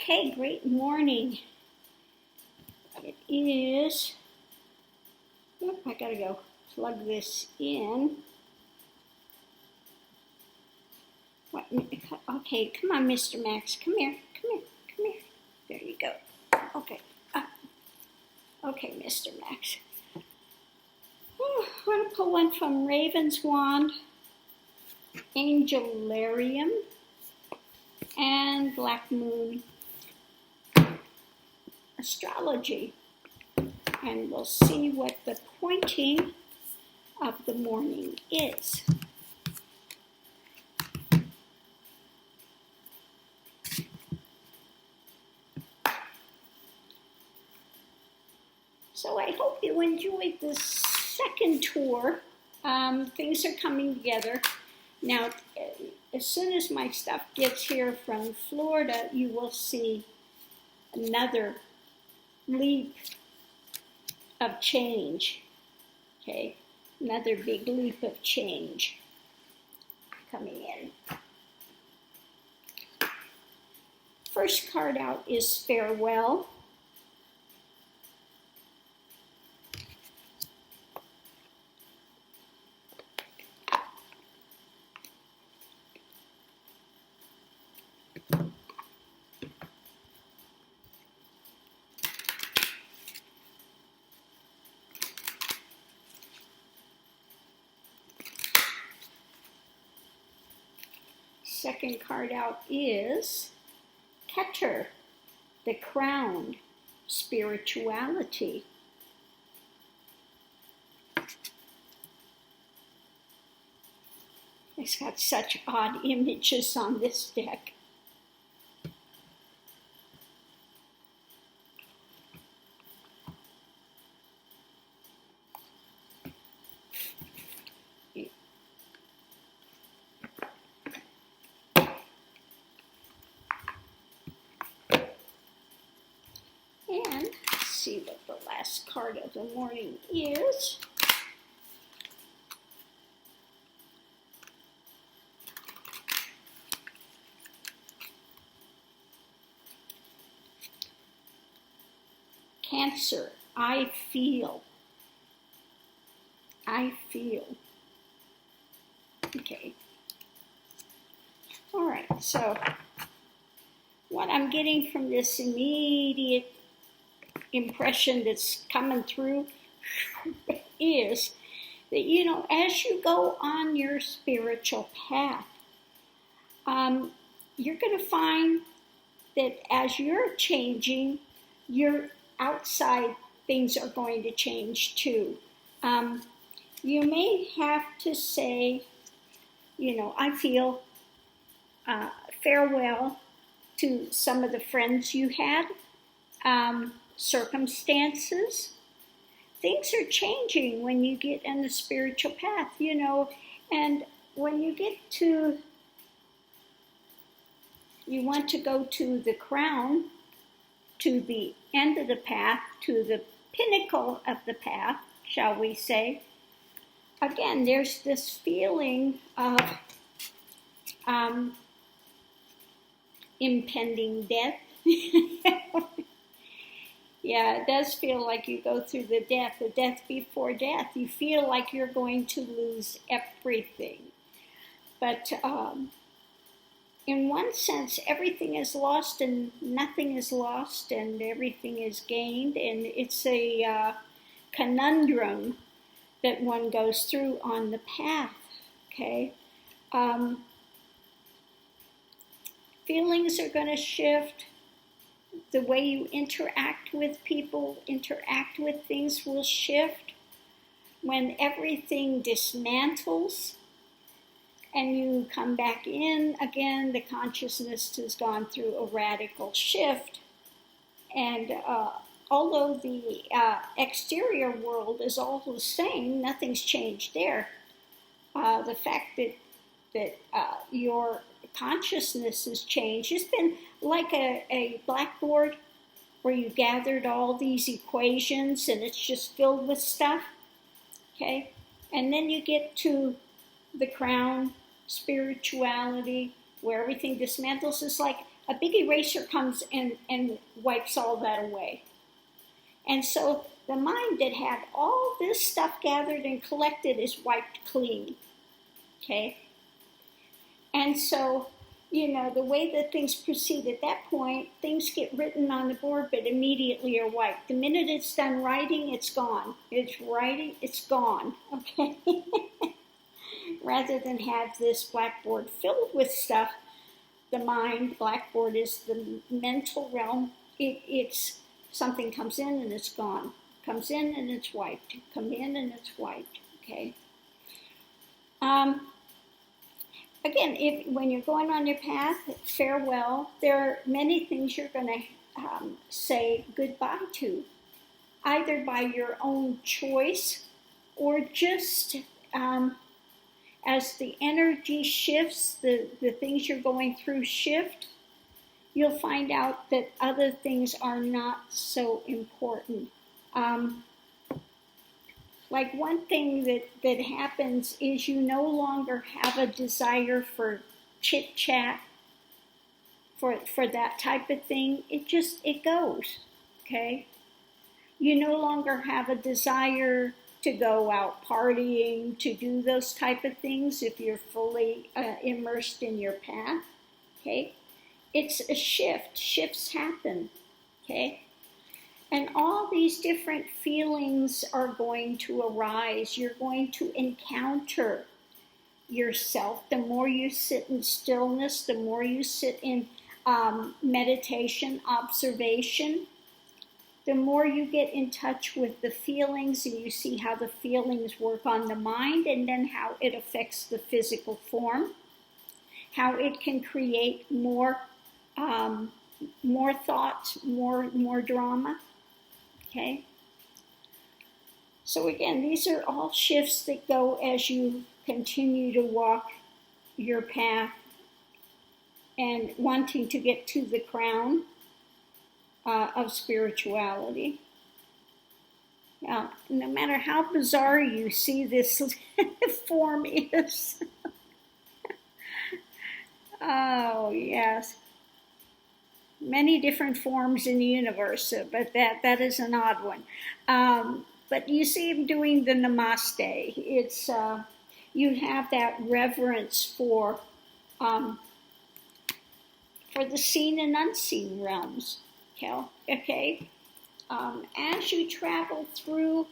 Okay, great morning. It is, I gotta go plug this in. What? Okay, come on, Mr. Max, come here. There you go. Okay, okay, Mr. Max. I'm gonna pull one from Raven's Wand, Angelarium, and Black Moon Astrology. And we'll see what the pointing of the morning is. So I hope you enjoyed this second tour. Things are coming together. Now, as soon as my stuff gets here from Florida, you will see another leap of change, okay? Another big leap of change coming in. First card out is Farewell. Second card out is Keter, the Crown, Spirituality. It's got such odd images on this deck. And let's see what the last card of the morning is. Cancer, I feel. Okay. All right, so what I'm getting from this immediate impression that's coming through is that, you know, as you go on your spiritual path, you're going to find that as you're changing, your outside things are going to change too. You may have to say, you know, I feel farewell to some of the friends you had, circumstances. Things are changing when you get in the spiritual path, you know, and when you get to, you want to go to the crown, to the end of the path, to the pinnacle of the path, shall we say. Again, there's this feeling of impending death. Yeah, it does feel like you go through the death before death. You feel like you're going to lose everything. But in one sense, everything is lost and nothing is lost and everything is gained. And it's a conundrum that one goes through on the path, okay? Feelings are going to shift. The way you interact with people, interact with things will shift. When everything dismantles and you come back in again, the consciousness has gone through a radical shift. And although the exterior world is all the same, nothing's changed there. The fact that your consciousness has changed. It's been like a blackboard where you gathered all these equations and it's just filled with stuff, okay? And then you get to the crown, spirituality, where everything dismantles. It's like a big eraser comes and wipes all that away. And so the mind that had all this stuff gathered and collected is wiped clean. Okay? And so, the way that things proceed at that point, things get written on the board, but immediately are wiped. The minute it's done writing, it's gone. It's writing, it's gone. Okay? Rather than have this blackboard filled with stuff, the mind, blackboard is the mental realm. It's something comes in and it's gone. Comes in and it's wiped. Come in and it's wiped. Okay? Again, when you're going on your path, farewell. There are many things you're going to say goodbye to, either by your own choice or just as the energy shifts, the things you're going through shift, you'll find out that other things are not so important. Like one thing that happens is you no longer have a desire for chit chat, for that type of thing. It goes, okay? You no longer have a desire to go out partying, to do those type of things if you're fully immersed in your path, okay? It's a shift. Shifts happen, okay? And all these different feelings are going to arise. You're going to encounter yourself. The more you sit in stillness, the more you sit in meditation, observation, the more you get in touch with the feelings and you see how the feelings work on the mind and then how it affects the physical form, how it can create more thoughts, more drama. Okay? So again, these are all shifts that go as you continue to walk your path and wanting to get to the crown of spirituality. Now, no matter how bizarre you see this form is, oh yes, many different forms in the universe, but that is an odd one. But you see him doing the namaste. It's you have that reverence for the seen and unseen realms. Okay. As you travel through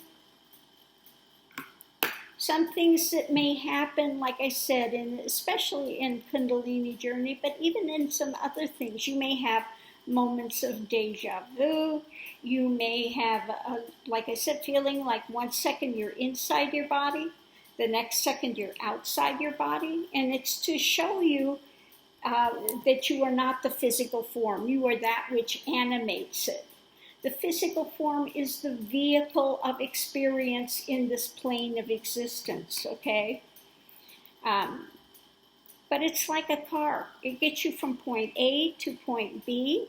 some things that may happen, like I said, especially in Kundalini journey, but even in some other things, you may have moments of deja vu. You may have, like I said, feeling like 1 second you're inside your body, the next second you're outside your body, and it's to show you that you are not the physical form. You are that which animates it. The physical form is the vehicle of experience in this plane of existence, okay? But it's like a car. It gets you from point A to point B.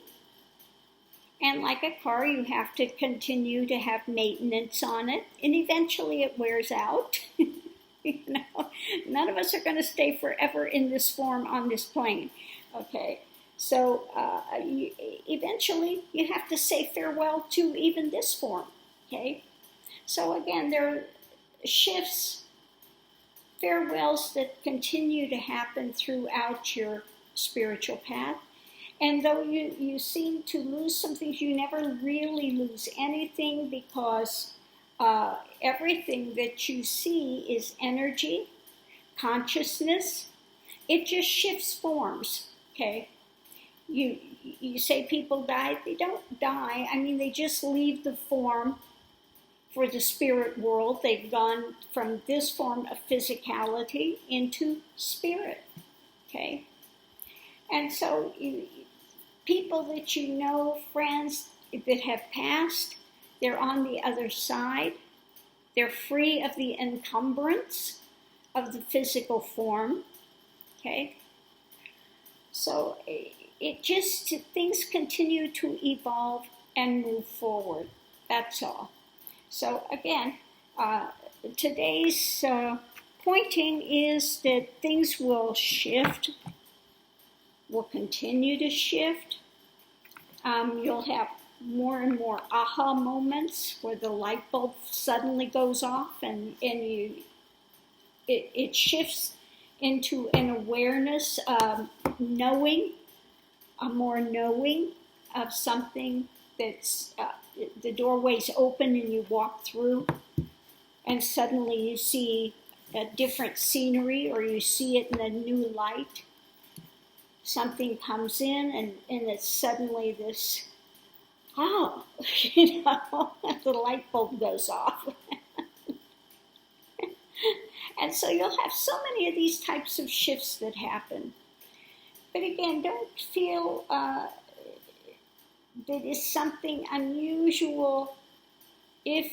And like a car, you have to continue to have maintenance on it. And eventually it wears out. None of us are going to stay forever in this form on this plane, okay? So eventually you have to say farewell to even this form, okay? So again, there are shifts, farewells that continue to happen throughout your spiritual path. And though you seem to lose some things, you never really lose anything because everything that you see is energy, consciousness. It just shifts forms, okay? You say people die, they don't die. I mean, they just leave the form for the spirit world. They've gone from this form of physicality into spirit, okay? And so people that you know, friends that have passed, they're on the other side. They're free of the encumbrance of the physical form, okay? So things continue to evolve and move forward. That's all. So again, today's pointing is that things will shift. will continue to shift. You'll have more and more aha moments where the light bulb suddenly goes off, and it shifts into an awareness of knowing, a more knowing of something that's, the doorway's open and you walk through, and suddenly you see a different scenery, or you see it in a new light. Something comes in, and it's suddenly this, oh, the light bulb goes off. And so you'll have so many of these types of shifts that happen. But again, don't feel that is something unusual if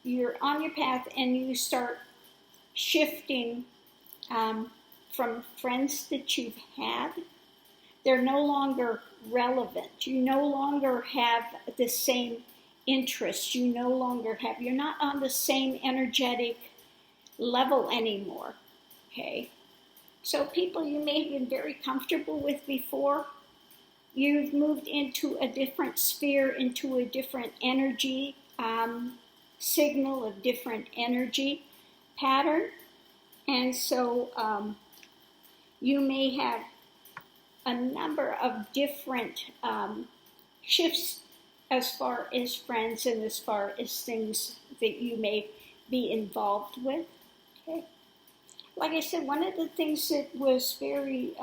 you're on your path and you start shifting from friends that you've had. They're no longer relevant. You no longer have the same interests. You're not on the same energetic level anymore, okay? So people you may have been very comfortable with before, you've moved into a different sphere, into a different energy signal, of different energy pattern. And so you may have a number of different shifts as far as friends and as far as things that you may be involved with. Okay. Like I said, one of the things that was very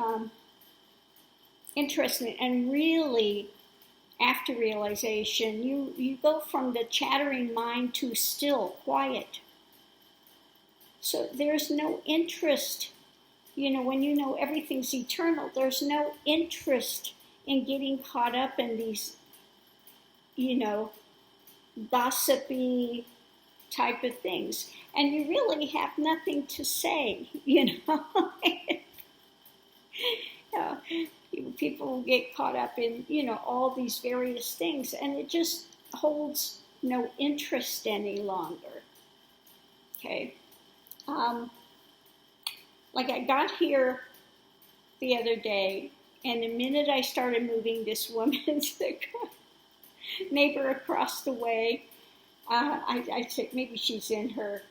interesting, and really after realization, you go from the chattering mind to still, quiet. So there's no interest, when you know everything's eternal, there's no interest in getting caught up in these, gossipy type of things. And you really have nothing to say, People get caught up in, all these various things, and it just holds no interest any longer. Okay. Like I got here the other day, and the minute I started moving, this woman's neighbor across the way, I'd say maybe she's in her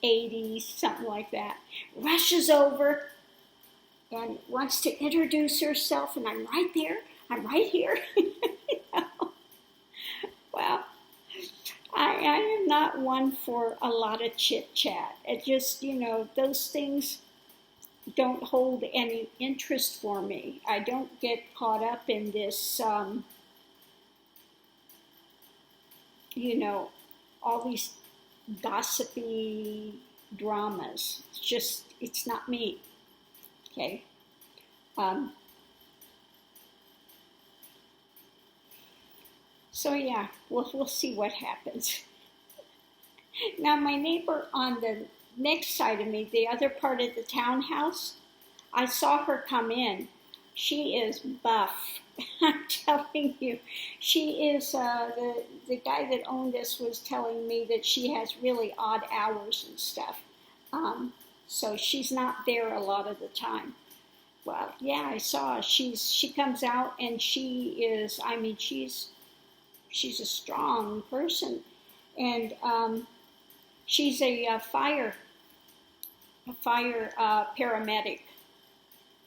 80s, something like that, rushes over and wants to introduce herself, and I'm right there, I'm right here. Well, I am not one for a lot of chit-chat. It just, those things don't hold any interest for me. I don't get caught up in this, all these gossipy dramas. It's not me. Okay. So yeah, we'll see what happens. Now my neighbor on the next side of me, the other part of the townhouse, I saw her come in. She is buff. I'm telling you, she is, the guy that owned this was telling me that she has really odd hours and stuff. So she's not there a lot of the time. Well, yeah, I saw. She comes out, and she is, she's a strong person. And she's a fire paramedic.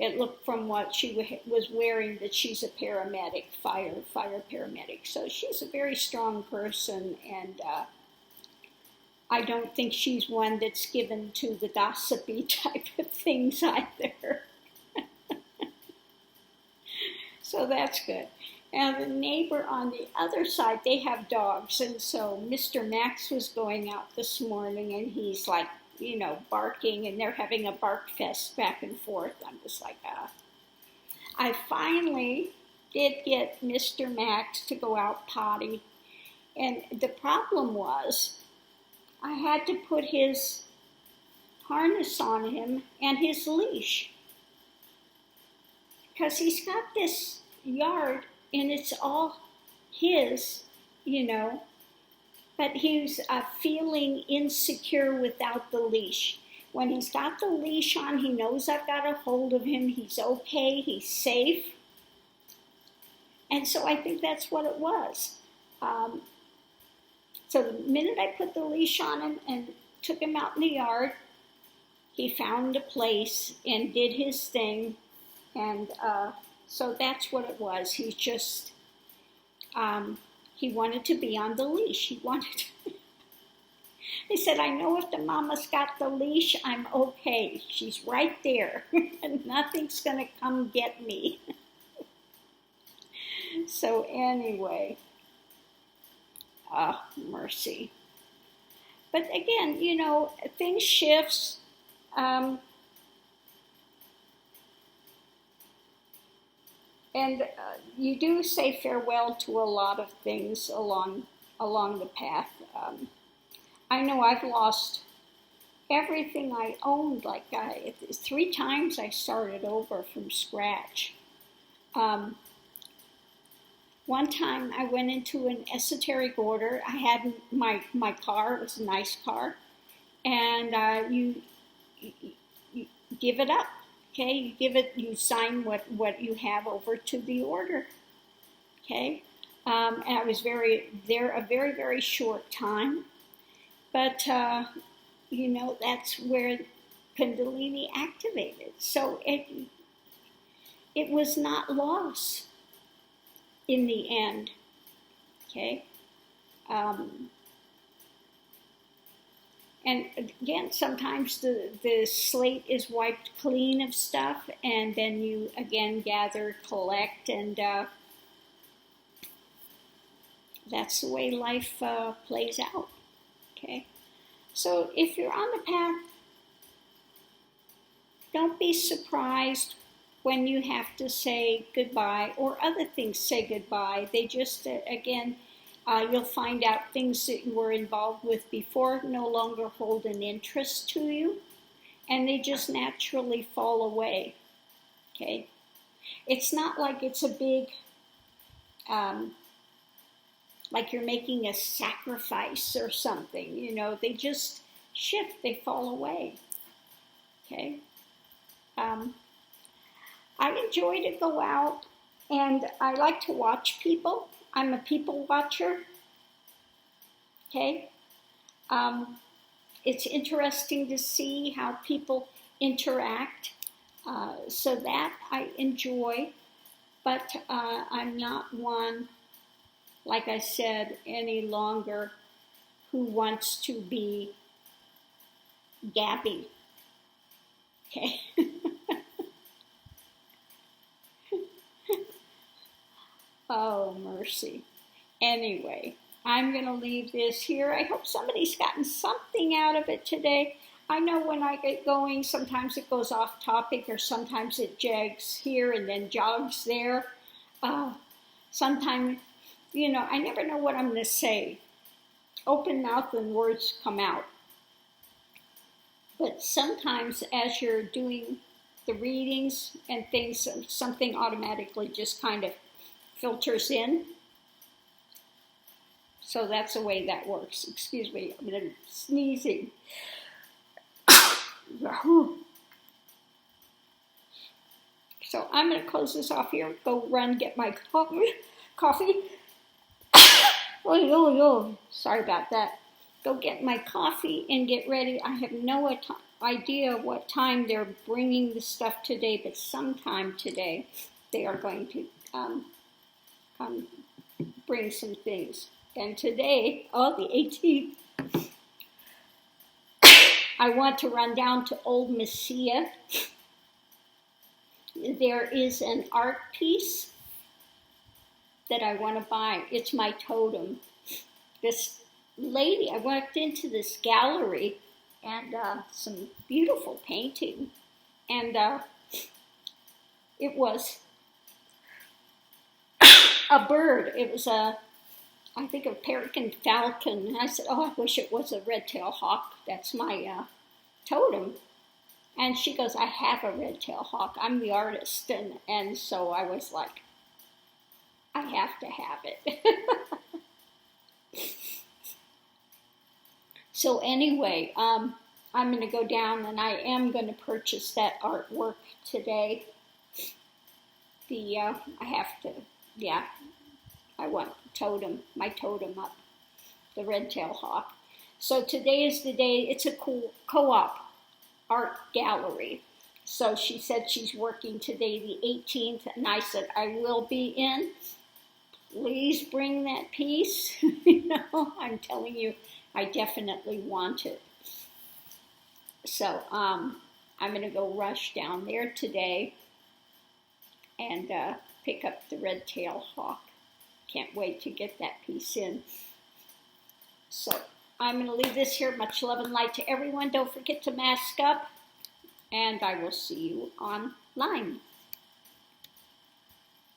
It looked from what she was wearing that she's a paramedic, fire paramedic. So she's a very strong person, and I don't think she's one that's given to the gossipy type of things either. So that's good. And the neighbor on the other side, they have dogs, and so Mr. Max was going out this morning, and he's like, barking, and they're having a bark fest back and forth. I'm just like, I finally did get Mr. Max to go out potty, and the problem was I had to put his harness on him and his leash, because he's got this yard, and it's all his, but he was feeling insecure without the leash. When he's got the leash on, he knows I've got a hold of him. He's okay. He's safe. And so I think that's what it was. So the minute I put the leash on him and took him out in the yard, he found a place and did his thing. And so that's what it was. He's just, he wanted to be on the leash. He said, I know if the mama's got the leash, I'm okay. She's right there. And nothing's going to come get me. So anyway, mercy. But again, you know, things shifts. And you do say farewell to a lot of things along the path. I know I've lost everything I owned. Like 3 times I started over from scratch. One time I went into an esoteric order. I had my car, it was a nice car, and you give it up, okay? You sign what you have over to the order, okay? And I was there a very, very short time, but you know, that's where Kundalini activated. So it was not lost in the end, okay? And again, sometimes the slate is wiped clean of stuff, and then you again gather, collect, and that's the way life plays out, okay? So if you're on the path, don't be surprised when you have to say goodbye, or other things say goodbye. They just, again, you'll find out things that you were involved with before no longer hold an interest to you, and they just naturally fall away, okay? It's not like it's a big, like you're making a sacrifice or something, you know. They just shift, they fall away, okay? I enjoy to go out, and I like to watch people. I'm a people watcher, okay? It's interesting to see how people interact, so that I enjoy, but I'm not one, like I said, any longer who wants to be Gabby, okay? Oh, mercy. Anyway, I'm going to leave this here. I hope somebody's gotten something out of it today. I know when I get going, sometimes it goes off topic, or sometimes it jags here and then jogs there. Sometimes, you know, I never know what I'm going to say. Open mouth and words come out. But sometimes as you're doing the readings and things, something automatically just kind of filters in. So that's the way that works. Excuse me, I'm sneezing. So I'm going to close this off here, go run, get my coffee. Oh, sorry about that. Go get my coffee and get ready. I have no idea what time they're bringing the stuff today, but sometime today they are going to bring some things. And today, the 18th, I want to run down to Old Messia. There is an art piece that I want to buy. It's my totem. This lady, I walked into this gallery, and some beautiful painting, and it was a bird. It was I think a peregrine falcon. And I said, oh, I wish it was a red-tailed hawk. That's my totem. And she goes, I have a red-tailed hawk. I'm the artist. And so I was like, I have to have it. So anyway, I'm going to go down and I am going to purchase that artwork today. I have to, yeah, I want my totem up, the red-tailed hawk. So today is the day. It's a cool co-op art gallery. So she said she's working today the 18th, and I said I will be in. Please bring that piece. I'm telling you, I definitely want it. So I'm going to go rush down there today and pick up the red-tailed hawk. Can't wait to get that piece in. So I'm going to leave this here. Much love and light to everyone. Don't forget to mask up, and I will see you online.